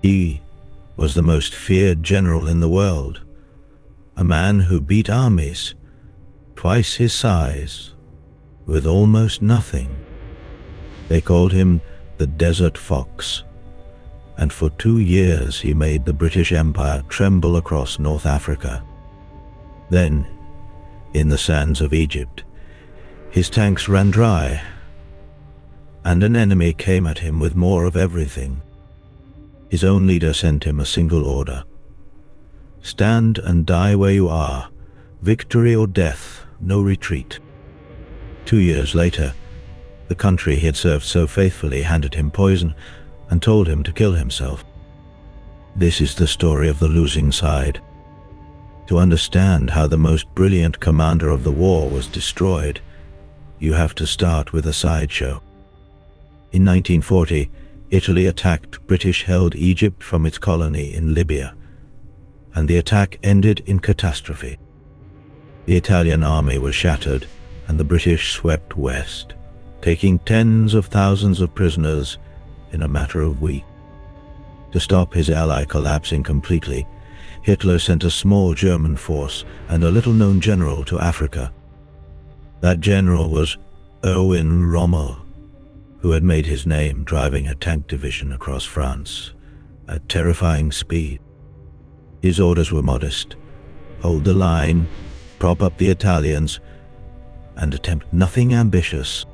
He was the most feared general in the world, a man who beat armies twice his size with almost nothing. They called him the Desert Fox, and for 2 years he made the British Empire tremble across North Africa. Then, in the sands of Egypt, his tanks ran dry, and an enemy came at him with more of everything. His own leader sent him a single order: stand and die where you are, victory or death, no retreat. 2 years later, the country he had served so faithfully handed him poison and told him to kill himself. This is the story of the losing side. To understand how the most brilliant commander of the war was destroyed, you have to start with a sideshow. In 1940, Italy attacked British-held Egypt from its colony in Libya, and the attack ended in catastrophe. The Italian army was shattered, and the British swept west, taking tens of thousands of prisoners in a matter of weeks. To stop his ally collapsing completely, Hitler sent a small German force and a little-known general to Africa. That general was Erwin Rommel, who had made his name driving a tank division across France at terrifying speed. His orders were modest: hold the line, prop up the Italians, and attempt nothing ambitious.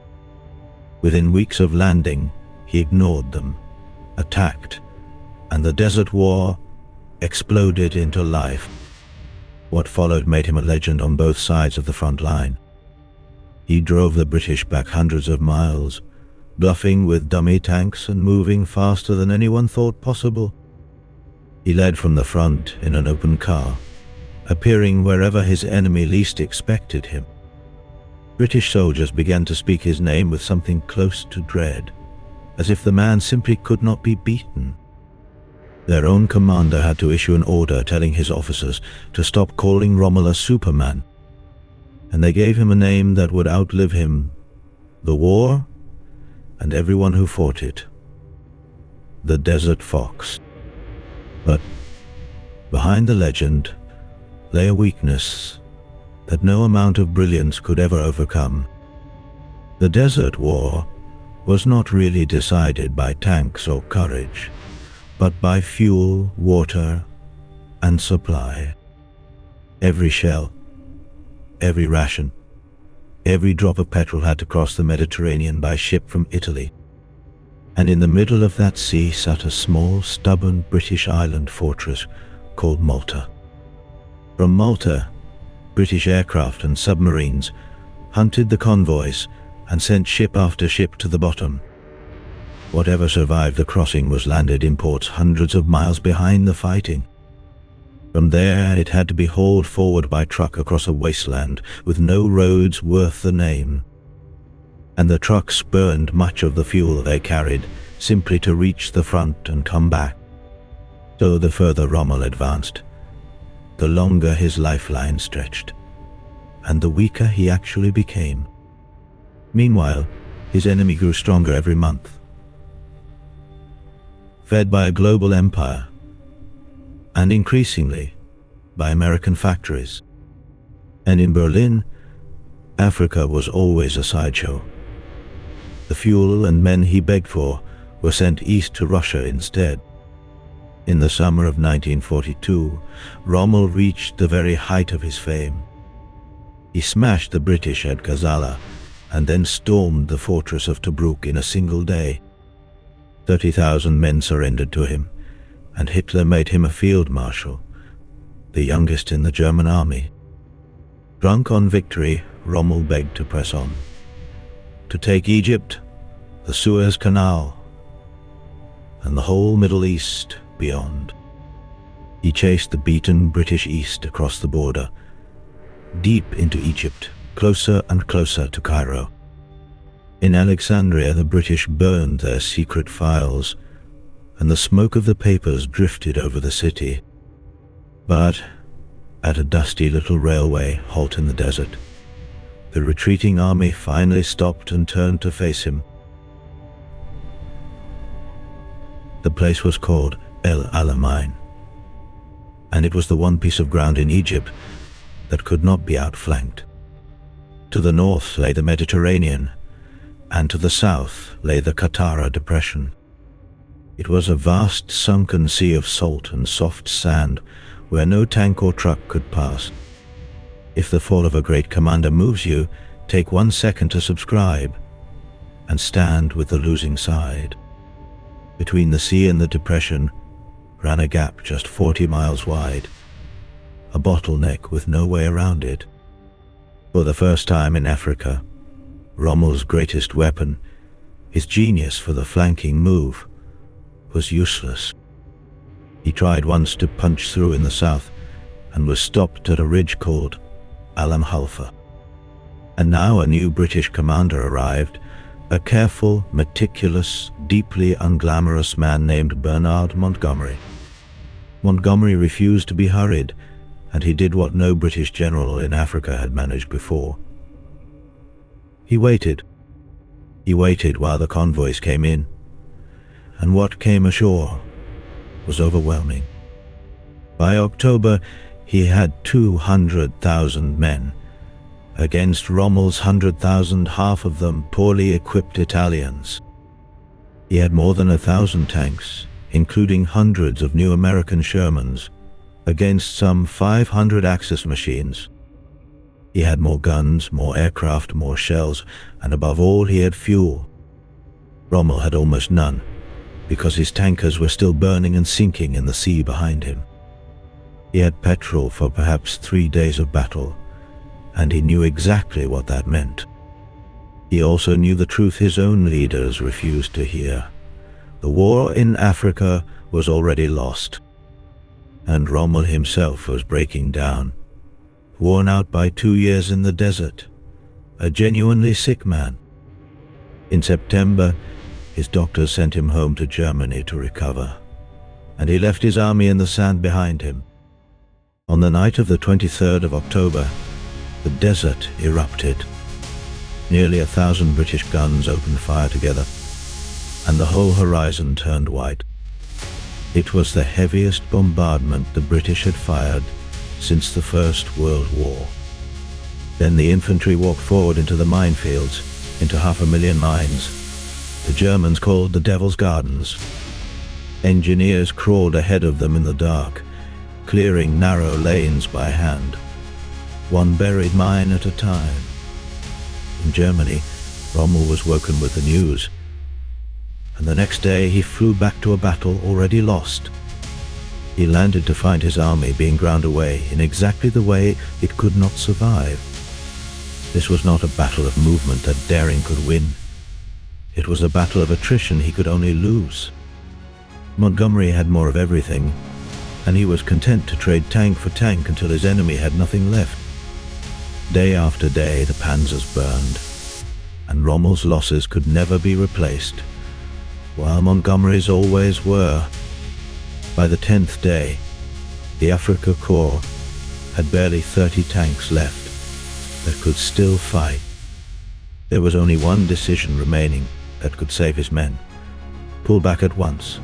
Within weeks of landing, he ignored them, attacked, and the Desert War exploded into life. What followed made him a legend on both sides of the front line. He drove the British back hundreds of miles, bluffing with dummy tanks and moving faster than anyone thought possible. He led from the front in an open car, appearing wherever his enemy least expected him. British soldiers began to speak his name with something close to dread, as if the man simply could not be beaten. Their own commander had to issue an order telling his officers to stop calling Rommel a Superman, and they gave him a name that would outlive him, the war, and everyone who fought it: the Desert Fox. But behind the legend lay a weakness that no amount of brilliance could ever overcome. The Desert War was not really decided by tanks or courage, but by fuel, water, and supply. Every shell, every ration, every drop of petrol had to cross the Mediterranean by ship from Italy. And in the middle of that sea sat a small, stubborn British island fortress called Malta. From Malta, British aircraft and submarines hunted the convoys and sent ship after ship to the bottom. Whatever survived the crossing was landed in ports hundreds of miles behind the fighting. From there, it had to be hauled forward by truck across a wasteland with no roads worth the name. And the trucks burned much of the fuel they carried simply to reach the front and come back. So the further Rommel advanced, the longer his lifeline stretched, and the weaker he actually became. Meanwhile, his enemy grew stronger every month. Fed by a global empire, and increasingly by American factories. And in Berlin, Africa was always a sideshow. The fuel and men he begged for were sent east to Russia instead. In the summer of 1942, Rommel reached the very height of his fame. He smashed the British at Gazala and then stormed the fortress of Tobruk in a single day. 30,000 men surrendered to him, and Hitler made him a field marshal, the youngest in the German army. Drunk on victory, Rommel begged to press on, to take Egypt, the Suez Canal, and the whole Middle East beyond. He chased the beaten British East across the border, deep into Egypt, closer and closer to Cairo. In Alexandria, the British burned their secret files, and the smoke of the papers drifted over the city. But at a dusty little railway halt in the desert, the retreating army finally stopped and turned to face him. The place was called El Alamein. And it was the one piece of ground in Egypt that could not be outflanked. To the north lay the Mediterranean, and to the south lay the Qattara Depression. It was a vast sunken sea of salt and soft sand where no tank or truck could pass. If the fall of a great commander moves you, take 1 second to subscribe and stand with the losing side. Between the sea and the depression ran a gap just 40 miles wide, a bottleneck with no way around it. For the first time in Africa, Rommel's greatest weapon, his genius for the flanking move, was useless. He tried once to punch through in the south and was stopped at a ridge called Alamein. And now a new British commander arrived, a careful, meticulous, deeply unglamorous man named Bernard Montgomery. Montgomery refused to be hurried, and he did what no British general in Africa had managed before. He waited. He waited while the convoys came in, and what came ashore was overwhelming. By October, he had 200,000 men, against Rommel's 100,000, half of them poorly equipped Italians. He had more than 1,000 tanks, including hundreds of new American Shermans, against some 500 Axis machines. He had more guns, more aircraft, more shells, and above all he had fuel. Rommel had almost none, because his tankers were still burning and sinking in the sea behind him. He had petrol for perhaps 3 days of battle, and he knew exactly what that meant. He also knew the truth his own leaders refused to hear. The war in Africa was already lost, and Rommel himself was breaking down, worn out by 2 years in the desert, a genuinely sick man. In September, his doctors sent him home to Germany to recover, and he left his army in the sand behind him. On the night of the 23rd of October, the desert erupted. Nearly 1,000 British guns opened fire together, and the whole horizon turned white. It was the heaviest bombardment the British had fired since the First World War. Then the infantry walked forward into the minefields, into 500,000 mines, the Germans called the Devil's Gardens. Engineers crawled ahead of them in the dark, clearing narrow lanes by hand, one buried mine at a time. In Germany, Rommel was woken with the news, and the next day he flew back to a battle already lost. He landed to find his army being ground away in exactly the way it could not survive. This was not a battle of movement that daring could win. It was a battle of attrition he could only lose. Montgomery had more of everything, and he was content to trade tank for tank until his enemy had nothing left. Day after day the panzers burned, and Rommel's losses could never be replaced, while Montgomery's always were. By the 10th day, the Afrika Korps had barely 30 tanks left that could still fight. There was only one decision remaining that could save his men: pull back at once,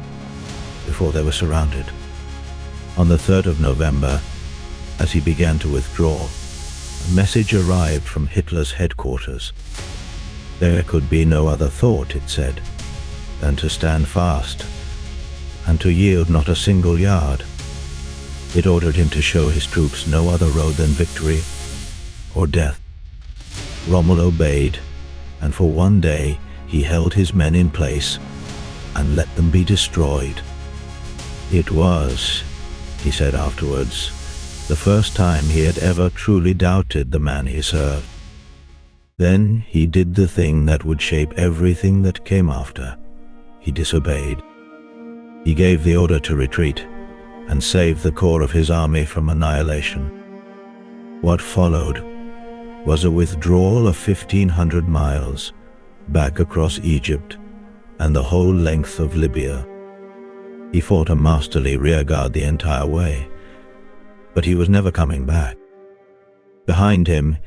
before they were surrounded. On the 3rd of November, as he began to withdraw, a message arrived from Hitler's headquarters. There could be no other thought, it said, than to stand fast and to yield not a single yard. It ordered him to show his troops no other road than victory or death. Rommel obeyed, and for 1 day he held his men in place and let them be destroyed. It was, he said afterwards, the first time he had ever truly doubted the man he served. Then he did the thing that would shape everything that came after. He disobeyed. He gave the order to retreat and save the core of his army from annihilation. What followed was a withdrawal of 1,500 miles back across Egypt and the whole length of Libya. He fought a masterly rearguard the entire way, but he was never coming back. Behind him,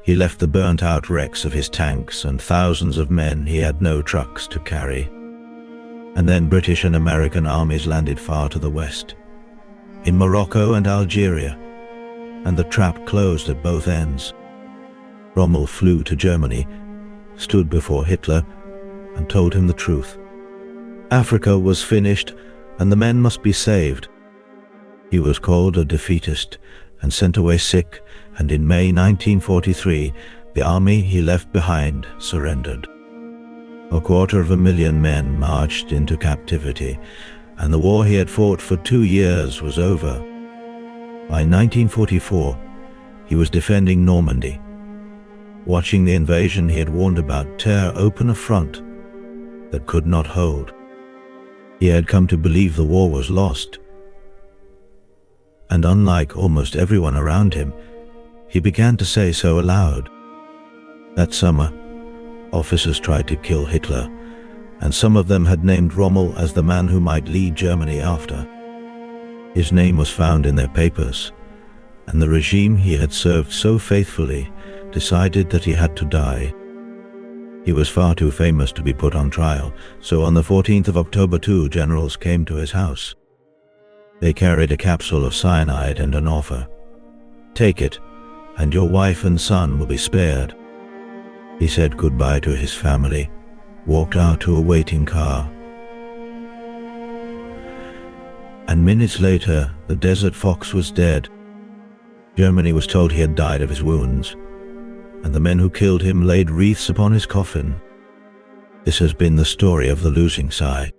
he left the burnt-out wrecks of his tanks and thousands of men he had no trucks to carry. And then British and American armies landed far to the west, in Morocco and Algeria, and the trap closed at both ends. Rommel flew to Germany, stood before Hitler, and told him the truth. Africa was finished, and the men must be saved. He was called a defeatist and sent away sick, and in May 1943, the army he left behind surrendered. 250,000 men marched into captivity, and the war he had fought for 2 years was over. By 1944, he was defending Normandy, watching the invasion he had warned about tear open a front that could not hold. He had come to believe the war was lost, and unlike almost everyone around him, he began to say so aloud. That summer, officers tried to kill Hitler, and some of them had named Rommel as the man who might lead Germany after. His name was found in their papers, and the regime he had served so faithfully decided that he had to die. He was far too famous to be put on trial, so on the 14th of October 2 generals came to his house. They carried a capsule of cyanide and an offer. "Take it, and your wife and son will be spared." He said goodbye to his family, walked out to a waiting car. And minutes later, the desert fox was dead. Germany was told he had died of his wounds, and the men who killed him laid wreaths upon his coffin. This has been the story of the losing side.